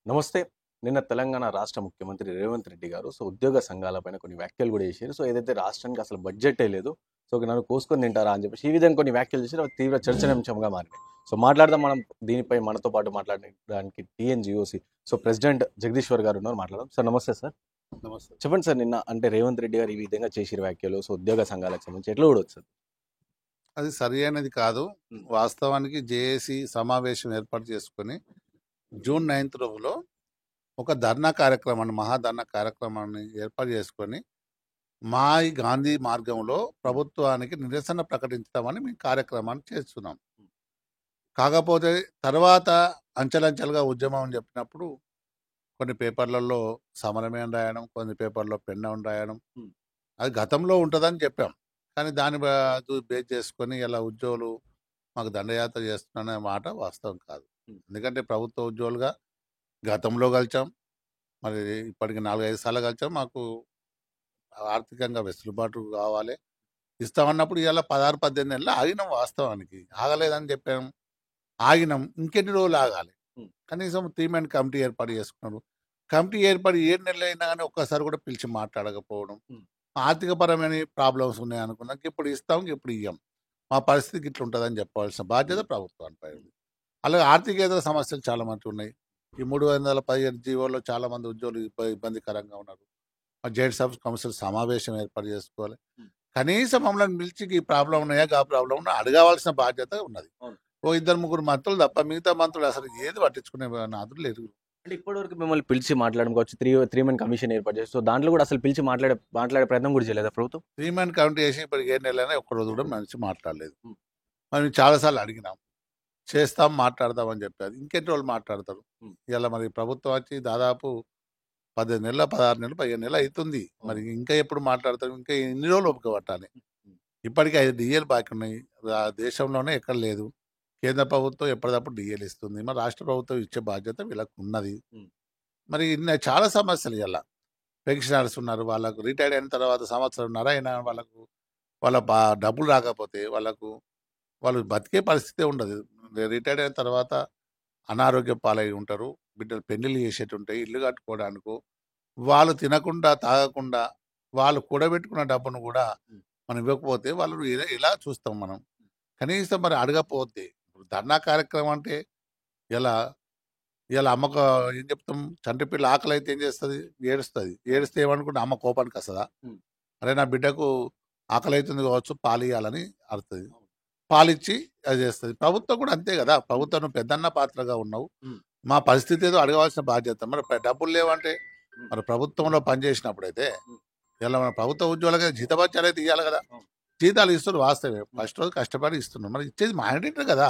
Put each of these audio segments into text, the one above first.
నమస్తే. నిన్న తెలంగాణ రాష్ట్ర ముఖ్యమంత్రి రేవంత్ రెడ్డి గారు ఉద్యోగ సంఘాలపైన కొన్ని వ్యాఖ్యలు గూడా చేశారు. ఏదైతే రాష్ట్రానికి అసలు బడ్జెటే లేదు. నన్ను కోసుకొని తింటారా అని చెప్పేసి ఈ విధంగా కొన్ని వ్యాఖ్యలు చేశారు. అవి తీవ్ర చర్చనీయాంశంగా మారినాయి. మాట్లాడదాం మనం దీనిపై మనతో పాటు మాట్లాడడానికి టీఎన్‌జీఓసీ ప్రెసిడెంట్ జగదీశ్వర్ గారు ఉన్నారు. మాట్లాడదాం. సార్ నమస్తే సార్. నమస్తే. చెప్పండి సార్, నిన్న అంటే రేవంత్ రెడ్డి గారు ఈ విధంగా చేసిన వ్యాఖ్యలు ఉద్యోగ సంఘాలకు సంబంధించి ఎట్లా చూడొచ్చు సార్? అది సరి అయినది కాదు. వాస్తవానికి జేఏసీ సమావేశం ఏర్పాటు చేసుకొని జూన్ 9th రోజులో ఒక ధర్నా కార్యక్రమాన్ని మహాధర్నా కార్యక్రమాన్ని ఏర్పాటు చేసుకొని మా ఈ గాంధీ మార్గంలో ప్రభుత్వానికి నిరసన ప్రకటించుతామని మేము కార్యక్రమాన్ని చేస్తున్నాం. కాకపోతే తర్వాత అంచెలంచెలుగా ఉద్యమం అని చెప్పినప్పుడు కొన్ని పేపర్లలో సమరమే అని రాయడం, కొన్ని పేపర్లో పెన్న అని రాయడం, అది గతంలో ఉంటుందని చెప్పాం. కానీ దాన్ని బేస్ చేసుకొని ఇలా ఉద్యోగులు మాకు దండయాత్ర చేస్తున్నారనే మాట వాస్తవం కాదు. ఎందుకంటే ప్రభుత్వ ఉద్యోగులుగా గతంలో కలిసాం, మరి ఇప్పటికి 4-5 సార్లు కలిసాం. మాకు ఆర్థికంగా వెసులుబాటు కావాలి, ఇస్తామన్నప్పుడు ఇలా 16-18 నెలలు ఆగినాం. వాస్తవానికి ఆగలేదని చెప్పాం, ఆగినాం. ఇంకెన్ని రోజులు ఆగాలి? కనీసం 3-man కమిటీ ఏర్పాటు చేసుకున్నారు. కమిటీ ఏర్పడి 7 నెలలు అయినా కానీ ఒక్కసారి కూడా పిలిచి మాట్లాడకపోవడం, ఆర్థికపరమైన ప్రాబ్లమ్స్ ఉన్నాయి అనుకున్నాం. ఇప్పుడు ఇస్తాం, ఇప్పుడు ఇయ్యం, మా పరిస్థితికి ఇట్లా ఉంటుందని చెప్పాల్సిన బాధ్యత ప్రభుత్వానిపై ఉంది. అలాగే ఆర్థికేతర సమస్యలు చాలా మంది ఉన్నాయి. ఈ 317 జీవోల్లో చాలా మంది ఉద్యోగులు ఇబ్బందికరంగా ఉన్నారు. జాయింట్ సబ్ కౌన్సిల్ సమావేశం ఏర్పాటు చేసుకోవాలి. కనీసం మమ్మల్ని పిలిచి ఈ ప్రాబ్లం ఉన్నాయా, ఆ ప్రాబ్లం ఉన్నా అడగవలసిన బాధ్యత ఉన్నది. ఓ 2-3 మంత్రులు తప్ప మిగతా మంత్రులు అసలు ఏది పట్టించుకునే నాదులు లేరు. అంటే ఇప్పటివరకు మిమ్మల్ని పిలిచి మాట్లాడుకోవచ్చు, త్రీ మెన్ కమిషన్ ఏర్పాటు చేసి దాంట్లో కూడా అసలు పిలిచి మాట్లాడే ప్రయత్నం కూడా చేయలేదా ప్రభుత్వం? 3-man కమిటీ చేసి ఇప్పటికి 7 నెలలైనా ఒక్కరోజు కూడా మంచి మాట్లాడలేదు. మనం చాలాసార్లు అడిగినాం, చేస్తాం, మాట్లాడదాం అని చెప్పారు. ఇంకెన్ని రోజులు మాట్లాడతారు? ఇలా మరి ప్రభుత్వం వచ్చి దాదాపు 15 నెలలు, 16 నెలలు, 15 నెలలు అవుతుంది. మరి ఇంకా ఎప్పుడు మాట్లాడతారు? ఇంకా ఎన్ని రోజులు ఓపిక పట్టాలి? ఇప్పటికీ 5 డిఏలు బాకీ ఉన్నాయి. దేశంలోనే ఎక్కడ లేదు. కేంద్ర ప్రభుత్వం ఎప్పటికప్పుడు డిఏలు ఇస్తుంది, మరి రాష్ట్ర ప్రభుత్వం ఇచ్చే బాధ్యత వీళ్ళకు ఉన్నది. మరి చాలా సమస్యలు. ఇలా పెన్షనర్స్ ఉన్నారు, వాళ్ళకు రిటైర్డ్ అయిన తర్వాత సంవత్సరంన్నర అయినా వాళ్ళ డబ్బులు రాకపోతే వాళ్ళు బతికే పరిస్థితే ఉండదు. రిటైర్డ్ అయిన తర్వాత అనారోగ్య పాలై ఉంటారు. బిడ్డలు పెళ్లిళ్ళు చేసేటి ఉంటాయి, ఇల్లు కట్టుకోవడానికో, వాళ్ళు తినకుండా తాగకుండా వాళ్ళు కూడబెట్టుకున్న డబ్బును కూడా మనం ఇవ్వకపోతే వాళ్ళు ఎలా చూస్తాం మనం? కనీసం మరి అడగపోతే ధర్నా కార్యక్రమం అంటే ఇలా అమ్మకు ఏం చెప్తాం? చంటి పిల్ల ఆకలి అయితే ఏం చేస్తుంది? ఏడుస్తుంది. ఏడిస్తే ఏమనుకుంటే అమ్మ కోపానికి వస్తుందా? అరే నా బిడ్డకు ఆకలి అవుతుంది కావచ్చు, పాలు ఇవ్వాలని అడుతుంది, పాలిచ్చి అది చేస్తుంది. ప్రభుత్వం కూడా అంతే కదా. ప్రభుత్వం నువ్వు పెద్దన్న పాత్రగా ఉన్నావు, మా పరిస్థితి ఏదో అడగవలసిన బాధ్యత. మరి డబ్బులు లేవంటే మరి ప్రభుత్వంలో పనిచేసినప్పుడైతే ఇలా మన ప్రభుత్వ ఉద్యోగులకి జీతభత్యాలు అయితే ఇవ్వాలి కదా. జీతాలు ఇస్తున్నారు వాస్తవే, ఫస్ట్ రోజు కష్టపడి ఇస్తున్నాం, మరి ఇచ్చేది మ్యాండేటరీ కదా.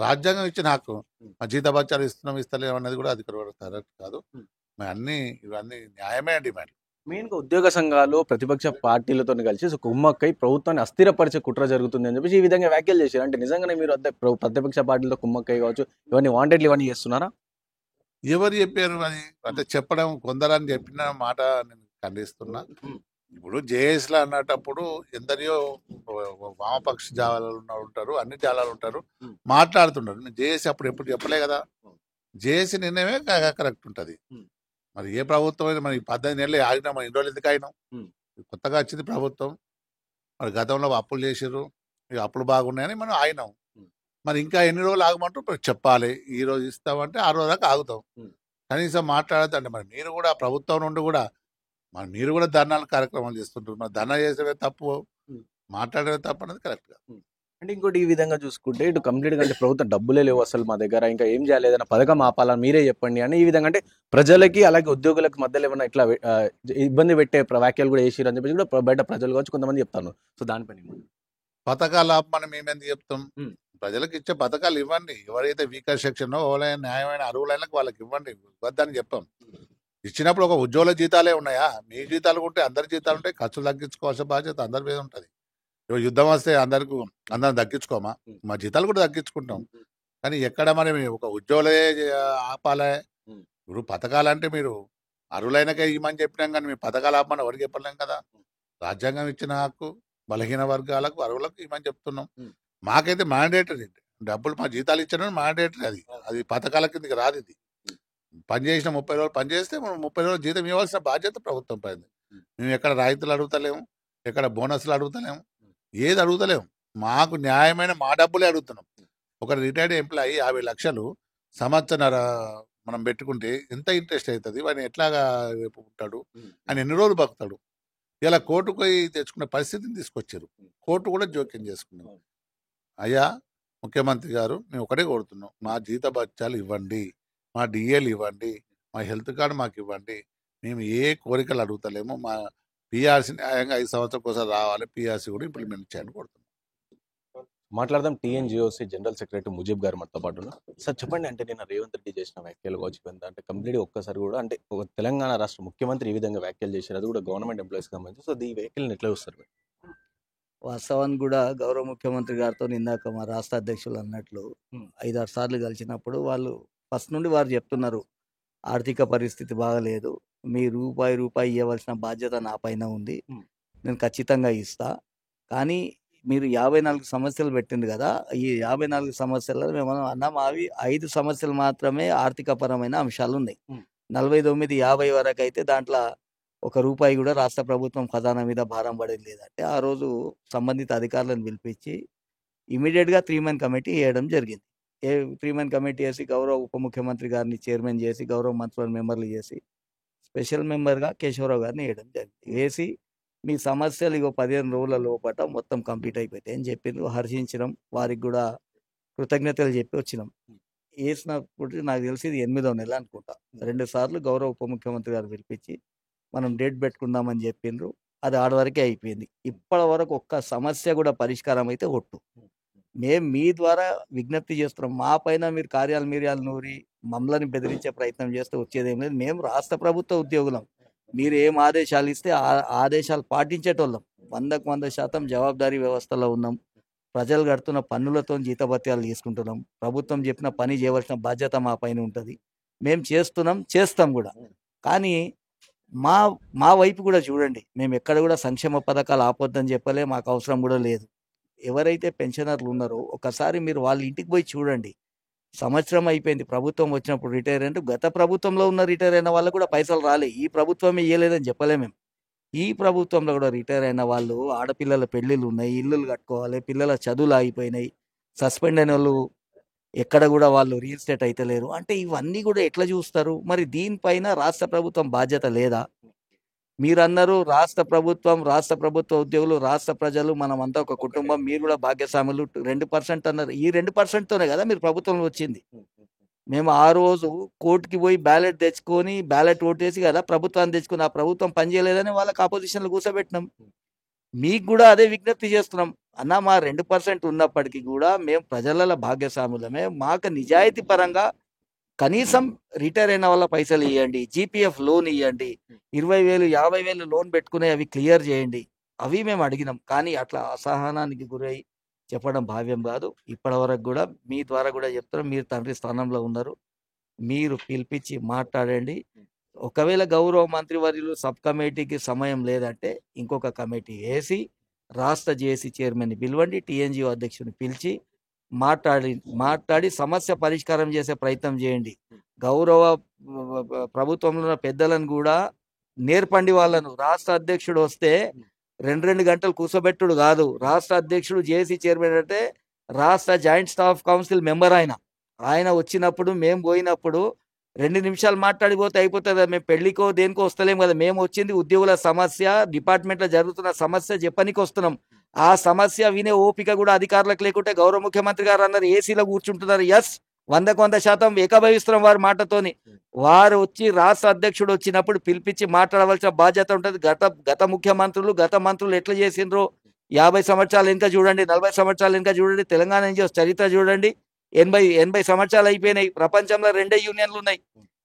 రాజ్యాంగం ఇచ్చిన హక్కు. మా జీతభత్యాలు ఇస్తున్నాం, ఇస్తలేం అన్నది కూడా అది కరెక్ట్ కాదు. ఇవన్నీ న్యాయమే డిమాండ్. మెయిన్గా ఉద్యోగ సంఘాలు ప్రతిపక్ష పార్టీలతో కలిసి కుమ్మక్కై ప్రభుత్వాన్ని అస్థిరపరిచే కుట్ర జరుగుతుంది అని చెప్పేసి ఈ విధంగా వ్యాఖ్యలు చేశారు. అంటే నిజంగానే మీరు ప్రతిపక్ష పార్టీలతో కుమ్మక్కై కావచ్చు, ఇవన్నీ వాంటెడ్లీ ఇవన్నీ చేస్తున్నారా? ఎవరు చెప్పారు అది? అంటే చెప్పడం కొందరని చెప్పిన మాట నేను ఖండిస్తున్నా. ఇప్పుడు జేఏసీలో అన్నటప్పుడు ఎందరియో వామపక్ష జాలాలు ఉంటారు, అన్ని జాలాలు ఉంటారు, మాట్లాడుతుంటారు. జేఏసీ అప్పుడు ఎప్పుడు చెప్పలే కదా. జేఏసీ నిర్ణయమే కరెక్ట్ ఉంటుంది. మరి ఏ ప్రభుత్వం అయినా మరి 18 నెలలు ఆగినా మరి 2 రోజులు ఎందుకు ఆగినాం? కొత్తగా వచ్చింది ప్రభుత్వం, మరి గతంలో అప్పులు చేసారు, ఇక అప్పులు బాగున్నాయని మనం ఆగినాం. మరి ఇంకా ఎన్ని రోజులు ఆగమంటారు చెప్పాలి. ఈ రోజు ఇస్తామంటే ఆ రోజు దాకా ఆగుతాం. కనీసం మాట్లాడద్దండి. మరి మీరు కూడా ప్రభుత్వం నుండి కూడా మరి మీరు కూడా ధర్నాలు కార్యక్రమాలు చేస్తుంటారు. మరి ధర్నా చేసేవే తప్పు, మాట్లాడేవే తప్పు అనేది కరెక్ట్ గా. అంటే ఇంకోటి ఈ విధంగా చూసుకుంటే ఇటు కంప్లీట్గా అంటే ప్రభుత్వం డబ్బులే లేవు అసలు మా దగ్గర, ఇంకా ఏం చేయాలి, ఏదైనా పథకం ఆపాలని మీరే చెప్పండి అని ఈ విధంగా అంటే ప్రజలకి అలాగే ఉద్యోగులకు మధ్యలో ఏమైనా ఇట్లా ఇబ్బంది పెట్టే వ్యాఖ్యలు కూడా చేసిరు అని చెప్పేసి కూడా బయట ప్రజలు కావచ్చు కొంతమంది చెప్తాను. దానిపైన పథకాలు ఆపమని మేమెందుకు చెప్తాం? ప్రజలకు ఇచ్చే పథకాలు ఇవ్వండి. ఎవరైతే వీకర్ సెక్షన్ ఎవరైనా న్యాయమైన అర్హులైన వాళ్ళకి ఇవ్వండి, ఇవ్వద్దని చెప్పాం. ఇచ్చినప్పుడు ఒక ఉద్యోగుల జీతాలే ఉన్నాయా? మీ జీతాలు ఉంటే అందరి జీతాలు ఉంటాయి. ఖర్చులు తగ్గించుకోవాల్సిన బాధ్యత అందరి మీద ఉంటుంది. యుద్ధం వస్తే అందరం తగ్గించుకోమా? మా జీతాలు కూడా తగ్గించుకుంటాం. కానీ ఎక్కడ మరి ఒక ఉద్యోగులే ఆపాలే? ఇప్పుడు పథకాలంటే మీరు అర్హులైనకే ఇవ్వమని చెప్పినాం, కానీ మీ పథకాలు ఆపమని ఎవరికి చెప్పలేం కదా. రాజ్యాంగం ఇచ్చిన హక్కు బలహీన వర్గాలకు, అర్హులకు ఇవ్వమని చెప్తున్నాం. మాకైతే మ్యాండేటరీ డబ్బులు, మా జీతాలు ఇచ్చిన మ్యాండేటరీ, అది పథకాల కిందకి రాదు. ఇది పని చేసిన 30 రోజులు పని చేస్తే మనం 30 రోజులు జీతం ఇవ్వాల్సిన బాధ్యత ప్రభుత్వం పైన. మేము ఎక్కడ రాయితీలు అడుగుతలేము, ఎక్కడ బోనస్లు అడుగుతలేము, ఏది అడుగుతలేము. మాకు న్యాయమైన మా డబ్బులే అడుగుతున్నాం. ఒక రిటైర్డ్ ఎంప్లాయీ 50 లక్షలు సంవత్సరన్నర మనం పెట్టుకుంటే ఎంత ఇంట్రెస్ట్ అవుతుంది, వాడిని ఎట్లాగా రేపు ఉంటాడు, ఆయన ఎన్ని రోజులు బతుకుతాడు. ఇలా కోర్టుకు పోయి తెచ్చుకునే పరిస్థితిని తీసుకొచ్చారు. కోర్టు కూడా జోక్యం చేసుకున్నాం. అయ్యా ముఖ్యమంత్రి గారు, మేము ఒకటే కోరుతున్నాం, మా జీత భత్యాలు ఇవ్వండి, మా డిఏలు ఇవ్వండి, మా హెల్త్ కార్డు మాకు ఇవ్వండి. మేము ఏ కోరికలు అడుగుతలేము. మా పిఆర్సీ న్యాయంగా 5 సంవత్సరాలకు ఒకసారి రావాలి, పిఆర్సీ కూడా ఇంప్లిమెంట్ చేయాలని కోరుతున్నాం. మాట్లాడదాం. టీఎన్జిఓసి జనరల్ సెక్రటరీ ముజీబ్ గారు మనతో పాటు ఉన్నారు. సార్ చెప్పండి, అంటే నిన్న రేవంత్ రెడ్డి చేసిన వ్యాఖ్యలు కావచ్చు, ఇవంతా అంటే కంప్లీట్గా ఒక్కసారి కూడా అంటే ఒక తెలంగాణ రాష్ట్ర ముఖ్యమంత్రి ఈ విధంగా వ్యాఖ్యలు చేశారు, అది కూడా గవర్నమెంట్ ఎంప్లాయీస్ సంబంధించి. సో ఈ వ్యాఖ్యలను ఎట్లా చూస్తారు మీరు? వాస్తవానికి కూడా గౌరవ ముఖ్యమంత్రి గారితో ఇందాక మా రాష్ట్ర అధ్యక్షులు అన్నట్లు 5-6 సార్లు కలిసినప్పుడు వాళ్ళు ఫస్ట్ నుండి వారు చెప్తున్నారు, ఆర్థిక పరిస్థితి బాగలేదు, మీ రూపాయి ఇవ్వవలసిన బాధ్యత నా పైన ఉంది, నేను ఖచ్చితంగా ఇస్తా, కానీ మీరు 54 సమస్యలు పెట్టింది కదా, ఈ 54 సమస్యల్లో మేము అన్నాం అవి 5 సమస్యలు మాత్రమే ఆర్థిక పరమైన అంశాలు ఉన్నాయి. 49, 50 వరకు అయితే దాంట్లో ₹1 కూడా రాష్ట్ర ప్రభుత్వం ఖజానా మీద భారం పడేది లేదంటే ఆ రోజు సంబంధిత అధికారులను పిలిపించి ఇమీడియట్గా 3 మెన్ కమిటీ వేయడం జరిగింది. 3 మెన్ కమిటీ వేసి గౌరవ ఉప ముఖ్యమంత్రి గారిని చైర్మన్ చేసి గౌరవ మంత్రులను మెంబర్లు చేసి స్పెషల్ మెంబర్గా కేశవరావు గారిని వేయడం జరిగింది. వేసి మీ సమస్యలు 15 రోజుల లోపల మొత్తం కంప్లీట్ అయిపోతాయి అని చెప్పిండ్రు. హర్షించడం, వారికి కూడా కృతజ్ఞతలు చెప్పి వచ్చినాం. వేసినప్పుడు నాకు తెలిసి ఇది 8వ నెల అనుకుంటా. 2 సార్లు గౌరవ ఉప ముఖ్యమంత్రి గారు పిలిపించి మనం డేట్ పెట్టుకుందామని చెప్పిండ్రు. అది ఆడ వరకే అయిపోయింది. ఇప్పటి వరకు ఒక్క సమస్య కూడా పరిష్కారం అయితే ఒట్టు. మేము మీ ద్వారా విజ్ఞప్తి చేస్తున్నాం, మా పైన మీరు కార్యాలు నూరి మమ్మల్ని బెదిరించే ప్రయత్నం చేస్తే వచ్చేదేం లేదు. మేము రాష్ట్ర ప్రభుత్వ ఉద్యోగులం. మీరు ఏం ఆదేశాలు ఇస్తే ఆదేశాలు పాటించేటోళ్ళం. 100% జవాబుదారీ వ్యవస్థలో ఉన్నాం. ప్రజలు కడుతున్న పన్నులతో జీతభత్యాలు తీసుకుంటున్నాం. ప్రభుత్వం చెప్పిన పని చేయవలసిన బాధ్యత మా పైన ఉంటుంది. మేము చేస్తున్నాం, చేస్తాం కూడా. కానీ మా మా వైపు కూడా చూడండి, మేము ఎక్కడ కూడా సంక్షేమ పథకాలు ఆపొద్దని చెప్పలే, మాకు అవసరం కూడా లేదు. ఎవరైతే పెన్షనర్లు ఉన్నారో ఒకసారి మీరు వాళ్ళ ఇంటికి పోయి చూడండి. సంవత్సరం అయిపోయింది ప్రభుత్వం వచ్చినప్పుడు రిటైర్ అంటే, గత ప్రభుత్వంలో ఉన్న రిటైర్ అయిన వాళ్ళకు కూడా పైసలు రాలే. ఈ ప్రభుత్వమే ఇవ్వలేదని చెప్పలే మేము. ఈ ప్రభుత్వంలో కూడా రిటైర్ అయిన వాళ్ళు ఆడపిల్లల పెళ్ళిళ్ళు ఉన్నాయి, ఇల్లులు కట్టుకోవాలి, పిల్లల చదువులు ఆగిపోయినాయి, సస్పెండ్ అయిన వాళ్ళు ఎక్కడ కూడా వాళ్ళు రీఇన్స్టేట్ అయితే లేరు. అంటే ఇవన్నీ కూడా ఎట్లా చూస్తారు? మరి దీనిపైన రాష్ట్ర ప్రభుత్వం బాధ్యత లేదా? మీరన్నారు రాష్ట్ర ప్రభుత్వ ఉద్యోగులు, రాష్ట్ర ప్రజలు, మనమంతా ఒక కుటుంబం, మీరు కూడా భాగ్యస్వాములు 2% అన్నారు. ఈ 2%తోనే కదా మీరు ప్రభుత్వంలో వచ్చింది. మేము ఆ రోజు కోర్టుకి పోయి బ్యాలెట్ తెచ్చుకొని బ్యాలెట్ ఓటేసి కదా ప్రభుత్వాన్ని తెచ్చుకుని, ఆ ప్రభుత్వం పనిచేయలేదని వాళ్ళకి ఆపోజిషన్లో కూర్చోబెట్టినాం. మీకు కూడా అదే విజ్ఞప్తి చేస్తున్నాం. అన్న, మా 2% ఉన్నప్పటికీ కూడా మేము ప్రజల భాగ్యస్వాములమే. మాకు నిజాయితీ పరంగా కనీసం రిటైర్ అయిన వాళ్ళ పైసలు ఇవ్వండి, జీపీఎఫ్ లోన్ ఇవ్వండి, 20,000 50,000 లోన్ పెట్టుకునే అవి క్లియర్ చేయండి, అవి మేము అడిగినాం. కానీ అట్లా అసహనానికి గురై చెప్పడం భావ్యం కాదు. ఇప్పటి వరకు కూడా మీ ద్వారా కూడా చెప్తారు, మీరు తండ్రి స్థానంలో ఉన్నారు, మీరు పిలిపించి మాట్లాడండి. ఒకవేళ గౌరవ మంత్రివర్యులు సబ్ కమిటీకి సమయం లేదంటే ఇంకొక కమిటీ వేసి రాష్ట్ర జేఏసీ చైర్మన్ని పిలవండి, టీఎన్జిఓ అధ్యక్షుని పిలిచి మాట్లాడి సమస్య పరిష్కారం చేసే ప్రయత్నం చేయండి. గౌరవ ప్రభుత్వంలో ఉన్న పెద్దలను కూడా నేర్పండి వాళ్ళను. రాష్ట్ర అధ్యక్షుడు వస్తే 2 గంటలు కూర్చోబెట్టుడు కాదు. రాష్ట్ర అధ్యక్షుడు జేఏసీ చైర్మన్ అంటే రాష్ట్ర జాయింట్ స్టాఫ్ కౌన్సిల్ మెంబర్ ఆయన వచ్చినప్పుడు, మేము పోయినప్పుడు 2 నిమిషాలు మాట్లాడిపోతే అయిపోతుంది. మేము పెళ్లికో దేనికో వస్తలేం కదా. మేము వచ్చింది ఉద్యోగుల సమస్య, డిపార్ట్మెంట్లో జరుగుతున్న సమస్య చెప్పనీకి వస్తున్నాం. ఆ సమస్య వినే ఓపిక కూడా అధికారులకు లేకుంటే గౌరవ ముఖ్యమంత్రి గారు అన్నారు ఏసీలో కూర్చుంటున్నారు. 100% ఏకభవిస్తున్నాం వారి మాటతోని. వారు వచ్చి రాష్ట్ర అధ్యక్షుడు వచ్చినప్పుడు పిలిపించి మాట్లాడవలసిన బాధ్యత ఉంటుంది. గత ముఖ్యమంత్రులు, గత మంత్రులు ఎట్లా చేసిండ్రో 50 సంవత్సరాలు వెనుక చూడండి, 40 సంవత్సరాలు వెనుక చూడండి, తెలంగాణ నుంచి చరిత్ర చూడండి. 80 సంవత్సరాలు అయిపోయినాయి. ప్రపంచంలో 2 యూనియన్లు ఉన్నాయి.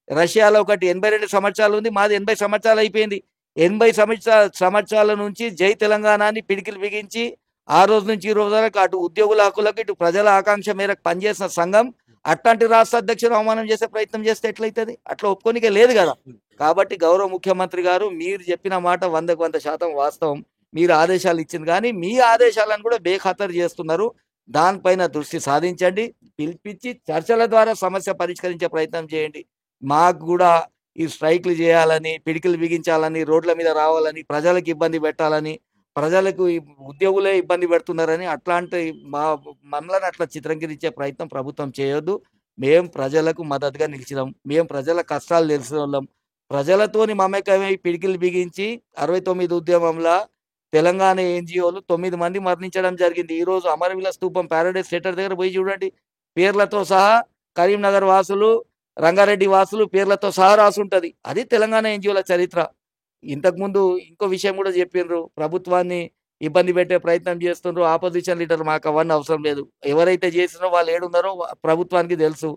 రష్యాలో ఒకటి 82 సంవత్సరాలు ఉంది, మాది 80 సంవత్సరాలు అయిపోయింది. 80 సంవత్సరాల నుంచి జై తెలంగాణని పిడికిలు బిగించి ఆ రోజు నుంచి ఈ రోజు వరకు అటు ఉద్యోగుల హక్కులకు, ఇటు ప్రజల ఆకాంక్ష మేరకు పనిచేసిన సంఘం అట్లాంటి రాష్ట్ర అధ్యక్షుడు అవమానం చేసే ప్రయత్నం చేస్తే ఎట్లయితుంది? అట్లా ఒప్పుకోనికే లేదు కదా. కాబట్టి గౌరవ ముఖ్యమంత్రి గారు, మీరు చెప్పిన మాట 100% వాస్తవం. మీరు ఆదేశాలు ఇచ్చింది, కానీ మీ ఆదేశాలను కూడా బేఖాతరు చేస్తున్నారు. దానిపైన దృష్టి సాధించండి, పిలిపించి చర్చల ద్వారా సమస్య పరిష్కరించే ప్రయత్నం చేయండి. మాకు కూడా ఈ స్ట్రైక్లు చేయాలని, పిడికిలు బిగించాలని, రోడ్ల మీద రావాలని, ప్రజలకు ఇబ్బంది పెట్టాలని, ప్రజలకు ఈ ఉద్యోగులే ఇబ్బంది పెడుతున్నారని అట్లాంటి మమ్మల్ని అట్లా చిత్రీకరించే ప్రయత్నం ప్రభుత్వం చేయొద్దు. మేము ప్రజలకు మద్దతుగా నిలిచినాం. మేము ప్రజల కష్టాలు తెలిసిన వాళ్ళం. ప్రజలతోని మమేకమై పిడికిలు బిగించి 69 ఉద్యమంలో తెలంగాణ ఎన్‌జీఓలు 9 మంది మరణించడం జరిగింది. ఈరోజు అమరవీరుల స్తూపం ప్యారడైస్ థియేటర్ దగ్గర పోయి చూడండి. పేర్లతో సహా కరీంనగర్ వాసులు, రంగారెడ్డి వాసులు పేర్లతో సహా రాసుంటది. అది తెలంగాణ ఎన్‌జీఓల చరిత్ర. ఇంతకుముందు ఇంకో విషయం కూడా చెప్పిండ్రు. ప్రభుత్వాన్ని ఇబ్బంది పెట్టే ప్రయత్నం చేస్తుండ్రు. ఆపోజిషన్ లీడర్ మాకు అవన్నీ అవసరం లేదు. ఎవరైతే చేసినో వాళ్ళు ఏడున్నారో ప్రభుత్వానికి తెలుసు.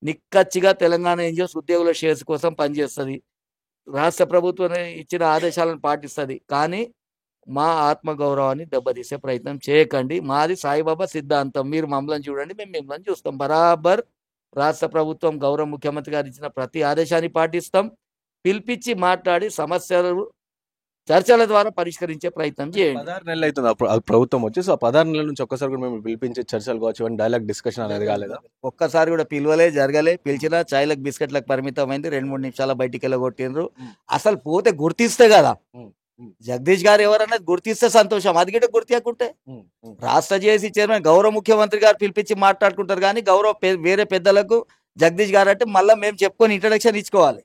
నిక్కచ్చిగా తెలంగాణ ఎన్‌జీఓస్ ఉద్యోగుల షేర్స్ కోసం పనిచేస్తది. రాష్ట్ర ప్రభుత్వం ఇచ్చిన ఆదేశాలను పాటిస్తది. కానీ మా ఆత్మగౌరవాన్ని దెబ్బతీసే ప్రయత్నం చేయకండి. మాది సాయిబాబా సిద్ధాంతం. మీరు మమ్మల్ని చూడండి, మేము మిమ్మల్ని చూస్తాం. బరాబర్ రాష్ట్ర ప్రభుత్వం గౌరవ ముఖ్యమంత్రి గారు ఇచ్చిన ప్రతి ఆదేశాన్ని పాటిస్తాం. పిలిపించి మాట్లాడి సమస్యలు చర్చల ద్వారా పరిష్కరించే ప్రయత్నం చేయండి. 16 నెలలు అవుతుంది ఆ ప్రభుత్వం వచ్చి. సో ఆ 16 నెలల నుంచి ఒక్కసారి కూడా మేము పిలిపించే చర్చలు కావచ్చు, ఇవన్నీ డైలాగ్ డిస్కషన్ అనేది కాలేదా? ఒక్కసారి కూడా పిలవలే, జరగలే. పిలిచినా చాయ్లకు బిస్కెట్లకు పరిమితమైంది. 2-3 నిమిషాల బయటికి వెళ్ళగొట్టిండ్రు. అసలు పోతే గుర్తిస్తే కదా, జగదీష్ గారు ఎవరన్నది గుర్తిస్తే సంతోషం. అది గిట్ట గుర్తియకుంటే రాష్ట్ర జేఏసీ చైర్మన్ గౌరవ ముఖ్యమంత్రి గారు పిలిపించి మాట్లాడుకుంటారు. కానీ వేరే పెద్దలకు జగదీష్ గారు అంటే మళ్ళీ మేము చెప్పుకొని ఇంట్రడక్షన్ ఇచ్చుకోవాలి.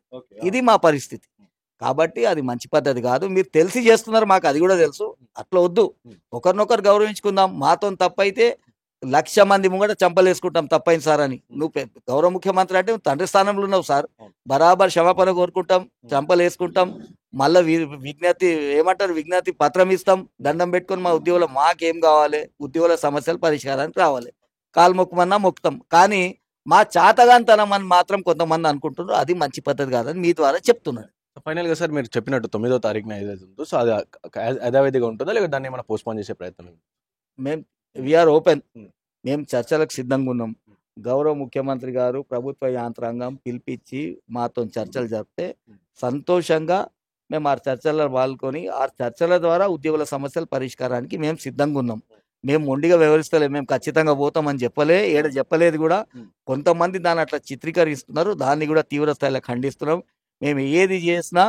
ఇది మా పరిస్థితి. కాబట్టి అది మంచి పద్ధతి కాదు. మీరు తెలిసి చేస్తున్నారు, మాకు అది కూడా తెలుసు. అట్లా వద్దు. ఒకరినొకరు గౌరవించుకుందాం. మాతో తప్పైతే 1,00,000 మంది ముంగట చంపలేసుకుంటాం తప్పైంది సార్ అని. నువ్వు గౌరవ ముఖ్యమంత్రి అంటే నువ్వు తండ్రి స్థానంలో ఉన్నావు సార్. బరాబర్ క్షమాపణ కోరుకుంటాం, చంపలేసుకుంటాం. మళ్ళీ విజ్ఞప్తి పత్రం ఇస్తాం. దండం పెట్టుకొని మా ఉద్యోగులు మాకేం కావాలి, ఉద్యోగుల సమస్యలు పరిష్కారానికి రావాలి. కాలు మొక్కమన్నా మొక్కుతాం. కానీ మా చాతగాంతనం అని మాత్రం కొంతమంది అనుకుంటున్నారు. అది మంచి పద్ధతి కాదని మీ ద్వారా చెప్తున్నాను. ఫైనల్ గా సార్ మీరు చెప్పినట్టు 9వ తారీఖున ఏదైతే ఉందో సో అది యథావిధిగా ఉంటుందా, లేదా దాన్ని ఏమైనా పోస్ట్ పోన్ చేసే ప్రయత్నం? మేము వీఆర్ ఓపెన్. మేము చర్చలకు సిద్ధంగా ఉన్నాం. గౌరవ ముఖ్యమంత్రి గారు ప్రభుత్వ యాంత్రాంగం పిలిపించి మాతో చర్చలు జరిపితే సంతోషంగా మేము ఆ చర్చల్లో పాల్గొని ఆ చర్చల ద్వారా ఉద్యోగుల సమస్యల పరిష్కారానికి మేము సిద్ధంగా ఉన్నాం. మేము మొండిగా వ్యవహరిస్తలేము. మేము ఖచ్చితంగా పోతామని చెప్పలేదు కూడా. కొంతమంది దాన్ని అట్లా చిత్రీకరిస్తున్నారు. దాన్ని కూడా తీవ్ర స్థాయిలో ఖండిస్తున్నాం. మేము ఏది చేసినా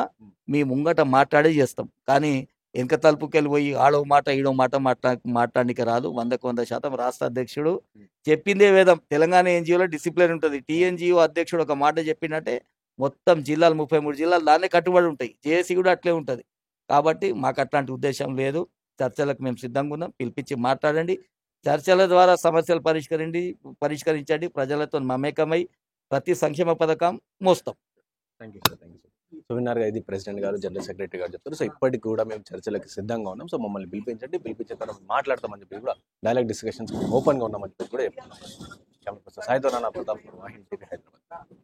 మీ ముంగట మాట్లాడే చేస్తాం. కానీ వెనక తలుపుకెళ్ళి పోయి ఆడో మాట ఈడో మాట మాట్లాడడానికి రాదు. 100% రాష్ట్ర అధ్యక్షుడు చెప్పిందే వేదం. తెలంగాణ ఎన్‌జీఓలో డిసిప్లిన్ ఉంటుంది. టీఎన్‌జీఓ అధ్యక్షుడు ఒక మాట చెప్పినట్టే మొత్తం జిల్లాలు 33 జిల్లాలు దాన్నే కట్టుబడి ఉంటాయి. జేఏసీ కూడా అట్లే ఉంటుంది. కాబట్టి మాకు అట్లాంటి ఉద్దేశం లేదు. చర్చలకు మేము సిద్ధంగా ఉన్నాం. పిలిపించి మాట్లాడండి. చర్చల ద్వారా సమస్యలు పరిష్కరించండి. ప్రజలతో మమేకమై ప్రతి సంక్షేమ పథకం మోస్తాం. Thank you sir. సో విన్నారుగా, ఇది ప్రెసిడెంట్ గారు, జనరల్ సెక్రటరీ గారు చెప్తారు. సో ఇప్పటికి కూడా మేము చర్చలకు సిద్ధంగా ఉన్నాం. సో మమ్మల్ని పిలిపించిన తర్వాత మాట్లాడతామని చెప్పి కూడా డైలాగ్ డిస్కషన్స్ ఓపెన్గా ఉన్నామని చెప్పి కూడా చెప్తున్నాం. సాయితో నాన్న ప్రతాప్, హైదరాబాద్.